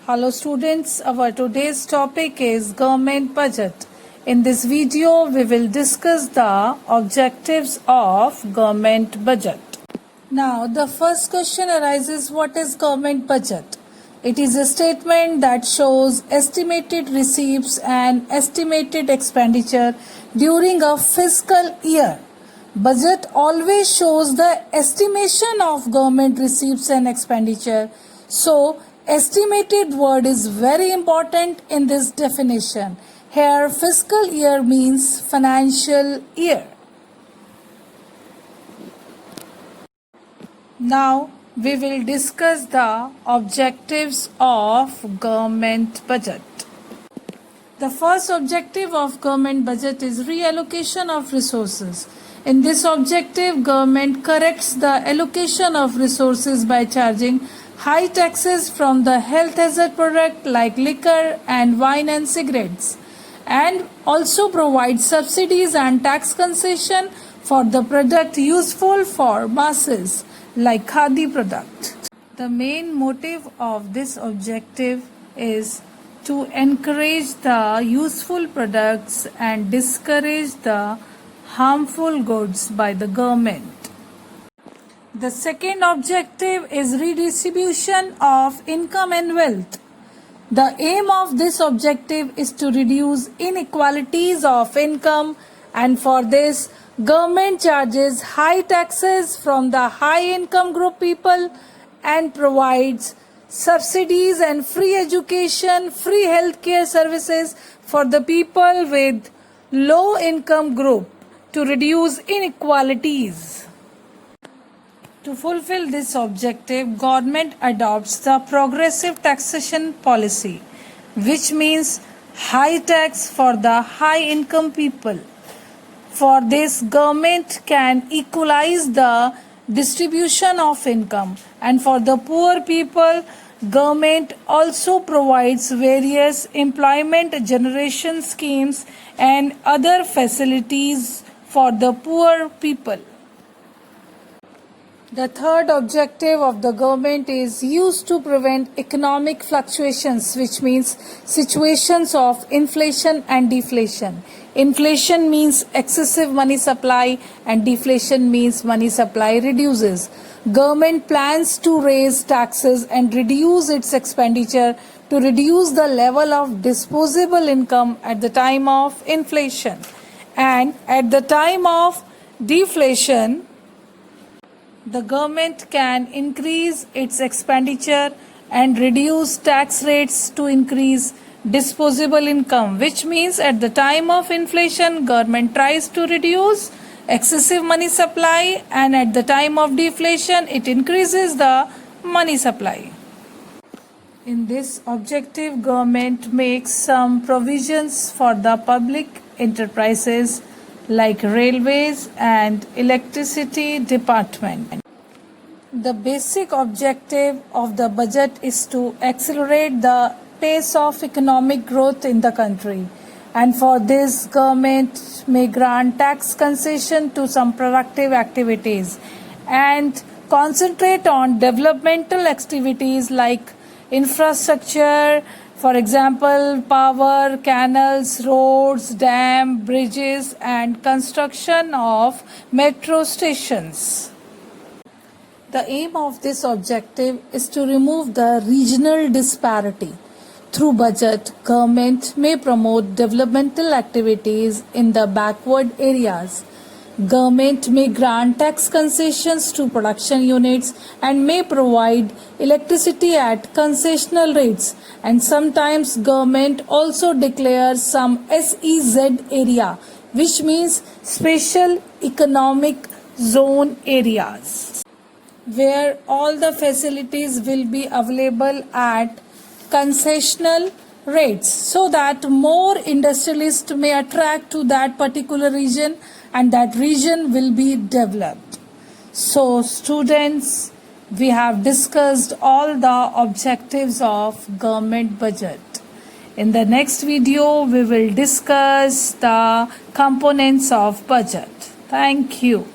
Hello students, our today's topic is government budget. In this video, we will discuss the objectives of government budget. Now, the first question arises, what is government budget? It is a statement that shows estimated receipts and estimated expenditure during a fiscal year. Budget always shows the estimation of government receipts and expenditure. So, estimated word is very important in this definition. Here, fiscal year means financial year. Now, we will discuss the objectives of government budget. The first objective of government budget is reallocation of resources. In this objective, government corrects the allocation of resources by charging high taxes from the health hazard product like liquor and wine and cigarettes, and also provides subsidies and tax concession for the product useful for masses like khadi product. The main motive of this objective is to encourage the useful products and discourage the harmful goods by the government. The second objective is redistribution of income and wealth. The aim of this objective is to reduce inequalities of income, and for this, government charges high taxes from the high income group people and provides subsidies and free education, free healthcare services for the people with low income group to reduce inequalities. To fulfill this objective, government adopts the progressive taxation policy, which means high tax for the high income people. For this, government can equalize the distribution of income, and for the poor people, government also provides various employment generation schemes and other facilities for the poor people. The third objective of the government is used to prevent economic fluctuations, which means situations of inflation and deflation. Inflation means excessive money supply and deflation means money supply reduces. Government plans to raise taxes and reduce its expenditure to reduce the level of disposable income at the time of inflation. And at the time of deflation, the government can increase its expenditure and reduce tax rates to increase disposable income, which means at the time of inflation, government tries to reduce excessive money supply, and at the time of deflation, it increases the money supply. In this objective, government makes some provisions for the public enterprises like railways and electricity department. The basic objective of the budget is to accelerate the pace of economic growth in the country, and for this, government may grant tax concession to some productive activities and concentrate on developmental activities like infrastructure, for example, power, canals, roads, dams, bridges, and construction of metro stations. The aim of this objective is to remove the regional disparity. Through budget, government may promote developmental activities in the backward areas. Government may grant tax concessions to production units and may provide electricity at concessional rates, and sometimes government also declares some SEZ area, which means special economic zone areas, where all the facilities will be available at concessional rates so that more industrialists may attract to that particular region and that region will be developed. So students, we have discussed all the objectives of government budget. In the next video, we will discuss the components of budget. Thank you.